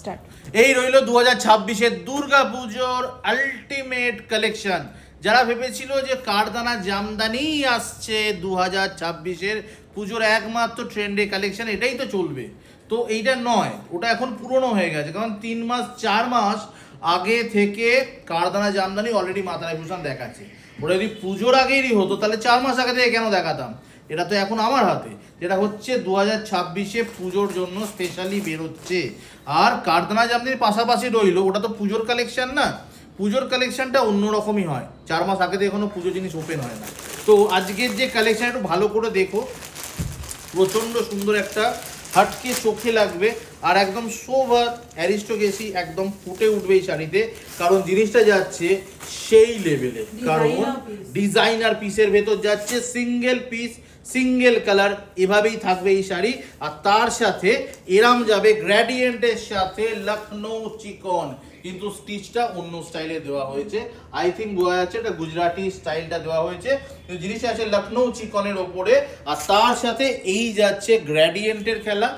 Start. এই রইল 2026-এর দুর্গা পুজোর আলটিমেট কালেকশন। যারা ভেবেছিল যে কারদানা জামদানি আসছে 2026-এর পুজোর একমাত্র ট্রেন্ডে কালেকশন, এটাই তো চলবে, তো এইটা নয়, ওটা এখন পুরনো হয়ে গেছে। কারণ 3 মাস 4 মাস আগে থেকে কারদানা জামদানি অলরেডি মাথায় ভূষণ দেখাচ্ছে। ওটা যদি পুজোর আগেরই হতো তাহলে 4 মাস আগে থেকে কেন দেখাতাম? এটা তো এখন আমার হাতে, যেটা হচ্ছে 2026-এ পুজোর জন্য স্পেশালি বেরোচ্ছে। আর কারদানা জামদানির পাশাপাশি রইলো, ওটা তো পুজোর কালেকশন না, পুজোর কালেকশনটা অন্যরকমই হয়। 4 মাস আগে থেকে কোনো পুজো জিনিস ওপেন হয় না। তো আজকের যে কালেকশন একটু ভালো করে দেখো, প্রচণ্ড সুন্দর একটা হাটকে চোখে লাগবে আর একদম সোভার অ্যারিস্টোক্রেসি একদম ফুটে উঠবে এই শাড়িতে। কারণ জিনিসটা যাচ্ছে সেই লেভেলে, কারণ ডিজাইনার পিসের ভেতর যাচ্ছে সিঙ্গেল পিস সিঙ্গেল কালার, এভাবেই থাকবে এই শাড়ি। আর তার সাথে এরাম যাবে গ্র্যাডিয়েন্টের সাথে লখনৌ চিকন, কিন্তু স্টিচটা অন্য স্টাইলে দেওয়া হয়েছে। আই থিঙ্ক বোঝা যাচ্ছে এটা গুজরাটি স্টাইলটা দেওয়া হয়েছে, কিন্তু জিনিসটা আছে লখনৌ চিকনের ওপরে। আর তার সাথে এই যাচ্ছে গ্র্যাডিয়েন্টের খেলা।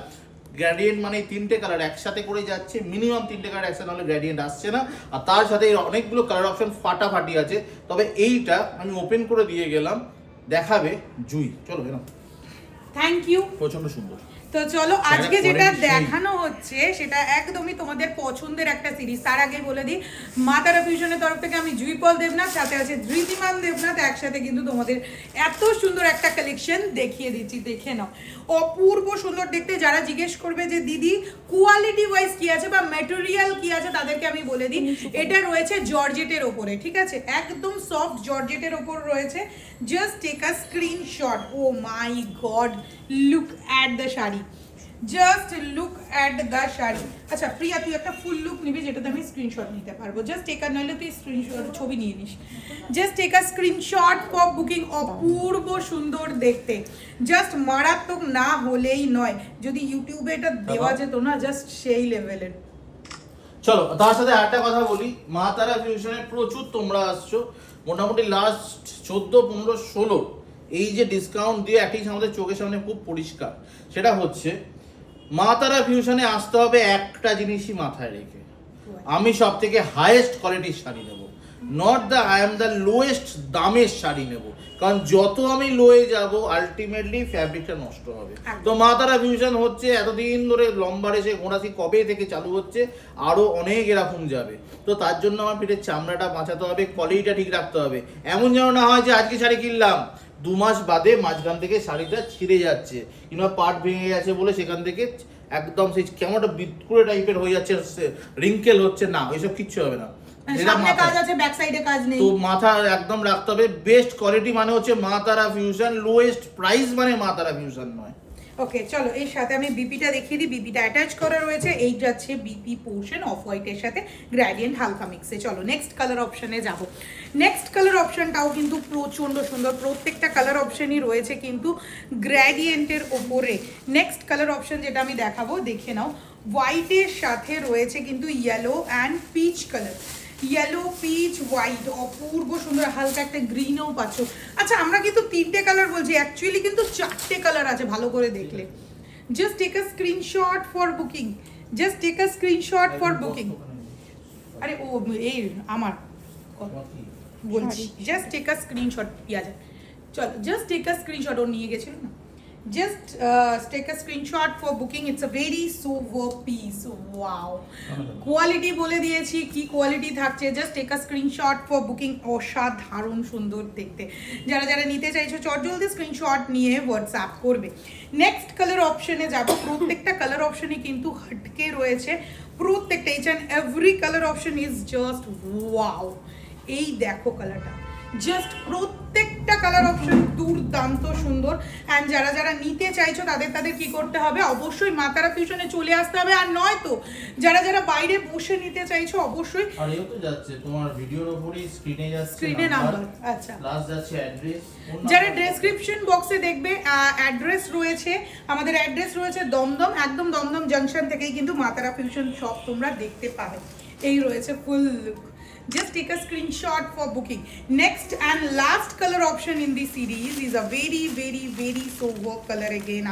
গ্র্যাডিয়েন্ট মানে 3টে কালার একসাথে করে যাচ্ছে, মিনিমাম 3টে কালার একসাথে, নাহলে গ্র্যাডিয়েন্ট আসছে না। আর তার সাথে অনেকগুলো কালার অপশন ফাটাফাটি আছে। তবে এইটা আমি ওপেন করে দিয়ে গেলাম, দেখাবে জুই। চলো এরকম, থ্যাংক ইউ। প্রচন্ড সুন্দর। তো চলো আজকে যেটা দেখানো হচ্ছে সেটা একদমই তোমাদের পছন্দের একটা সিরিজ। তার আগে বলে দিই, মা তারা ফিউশনের তরফ থেকে আমি জুইপল দেবনাথ, সাথে আছে ধৃতিমান দেবনাথ, একসাথে কিন্তু তোমাদের এত সুন্দর একটা কালেকশন দেখিয়ে দিচ্ছি, দেখে নাও। অপূর্ব সুন্দর দেখতে। যারা জিজ্ঞেস করবে যে দিদি কোয়ালিটি ওয়াইজ কি আছে বা ম্যাটেরিয়াল কি আছে, তাদেরকে আমি বলে দিই, এটা রয়েছে জর্জেটের ওপরে, ঠিক আছে, একদম সফট জর্জেটের ওপর রয়েছে। Just take a screenshot. Oh my god, look at the sari, just look at the sari. আচ্ছা প্রিয়া, তুই একটা ফুল লুক নিবি যেটাতে আমি স্ক্রিনশট নিতে পারবো। জাস্ট টেক আ, নইলে তুই স্ক্রিনশট ছবি নিয়ে নিস। Just take a screenshot for booking. অপূর্ব সুন্দর দেখতে, জাস্ট মারাত্মক না হলেই নয়। যদি ইউটিউবে এটা দেওয়া যেত না, জাস্ট সেই লেভেলের। চলো তার সাথে আরেকটা কথা বলি, মা তারা ফিউশনে প্রচুর তোমরা আসছো, মোটামুটি লাস্ট 14, 15, 16 এই যে ডিসকাউন্ট দিয়ে অ্যাটলিস্ট আমাদের চোখের সামনে খুব পরিষ্কার। সেটা হচ্ছে মা তারা ফিউশনে আসতে হবে একটা জিনিসই মাথায় রেখে, আমি সব থেকে হাইয়েস্ট কোয়ালিটির শাড়ি নেবো, not the I am the lowest দামের শাড়ি নেবো। কারণ যত আমি লোয়ে যাব আলটিমেটলি ফ্যাব্রিকটা নষ্ট হবে। তো মা তারা ফিউশন হচ্ছে এতদিন ধরে লম্বা রেসে ঘোড়াছি কবে থেকে চালু হচ্ছে, আরও অনেক এরকম যাবে। তো তার জন্য আমার পিঠের চামড়াটা বাঁচাতে হবে, কোয়ালিটিটা ঠিক রাখতে হবে। এমন যেন না হয় যে আজকে শাড়ি কিনলাম 2 মাস বাদে মাঝখান থেকে শাড়িটা ছিঁড়ে যাচ্ছে, কিংবা পাট ভেঙে গেছে বলে সেখান থেকে একদম সেই কেমন একটা বিটকুড়ে টাইপের হয়ে যাচ্ছে, রিঙ্কেল হচ্ছে না, ওইসব কিচ্ছু হবে না। সামনে কাজ আছে, ব্যাক সাইডে কাজ নেই। তো মাথা একদম রাখতে হবে, বেস্ট কোয়ালিটি মানে হচ্ছে মা তারা ফিউশন, লোয়েস্ট প্রাইস মানে মা তারা ফিউশন নয়। ওকে চলো, এর সাথে আমি বিপিটা দেখিয়ে দিই। বিপিটা অ্যাটাচ করা রয়েছে, এই যাচ্ছে বিপি পোর্শন অফ হোয়াইটের সাথে গ্রেডিয়েন্ট হালকা মিক্সে। চলো নেক্সট কালার অপশনে যাব। নেক্সট কালার অপশনটাও কিন্তু প্রচণ্ড সুন্দর, প্রত্যেকটা কালার অপশনই রয়েছে কিন্তু গ্রেডিয়েন্টের ওপরে। নেক্সট কালার অপশন যেটা আমি দেখাবো, দেখে নাও, হোয়াইটের সাথে রয়েছে কিন্তু yellow and peach colour. Yellow, peach, white, অপূর্ব সুন্দর। হালকা একটা গ্রিনও পাচ্ছ। আচ্ছা আমরা কিন্তু 3টে কালার বলছি, অ্যাকচুয়ালি কিন্তু 4টে কালার আছে ভালো করে দেখলে। Just take a screenshot for booking, just take a screenshot for booking. আরে ও এই আমার বলছি, জাস্ট টেক আ স্ক্রিনশট। পিয়াজা চল, জাস্ট টেক আ স্ক্রিনশট। ও নিয়ে গেছিল না, just take a screenshot for booking. It's a very super piece. Wow, quality বলে দিয়েছি কি কোয়ালিটি থাকছে। Just take a screenshot for booking. অসাধারণ সুন্দর দেখতে। যারা যারা নিতে চাইছো চটজলদি স্ক্রিনশট নিয়ে হোয়াটসঅ্যাপ করবে। নেক্সট কালার অপশনে যাব। প্রত্যেকটা কালার অপশনে কিন্তু হটকে রয়েছে, প্রত্যেকটা each and every colour option is just wow. এই দেখো কালারটা, জাস্ট প্রত্যেকটা কালার অপশন দুর্দান্ত সুন্দর। অ্যান্ড যারা যারা নিতে চাইছো তাদের কি করতে হবে, অবশ্যই মা তারা ফিউশনে চলে আসতে হবে। আর নয় তো যারা যারা বাইরে বসে নিতে চাইছো অবশ্যই, আর এও তো যাচ্ছে তোমার ভিডিওর উপরেই স্ক্রিনে যাচ্ছে, স্ক্রিনে নাম্বার, আচ্ছা প্লাস যাচ্ছে অ্যাড্রেস। যারা ডেসক্রিপশন বক্সে দেখবে অ্যাড্রেস রয়েছে, আমাদের অ্যাড্রেস রয়েছে দমদম, একদম দমদম জাংশন থেকেই কিন্তু মা তারা ফিউশন শপ তোমরা দেখতে পাবে। এই রয়েছে ফুল look. Just take a screenshot for booking. Next and last color option in this series is a very very very sober color again.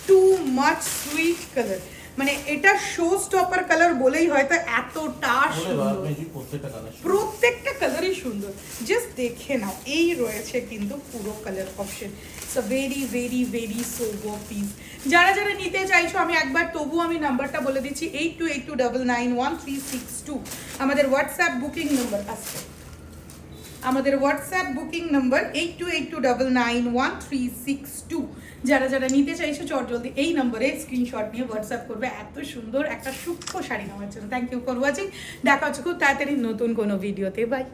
Too much sweet color. মানে এটা শো স্টপার কালার বলেই হয়তো এতটা সুন্দর, প্রত্যেকটা কালারই সুন্দর। জাস্ট দেখে নাও, এই রয়েছে কিন্তু পুরো colour option. It's a very very very sober piece. যারা যারা নিতে চাইছো আমি একবার তবু আমি নাম্বারটা বলে দিচ্ছি, 8282991362 আমাদের হোয়াটসঅ্যাপ বুকিং নাম্বার আছে। আমাদের হোয়াটসঅ্যাপ বুকিং নাম্বার 8282991362। যারা যারা নিতে চাইছো চট জলদি এই নম্বরে স্ক্রিনশট নিয়ে হোয়াটসঅ্যাপ করবে এত সুন্দর একটা সূক্ষ্ম শাড়ি নেওয়ার জন্য। Thank you for watching. দেখা হচ্ছে খুব তাড়াতাড়ি নতুন কোনো ভিডিওতে। বাই।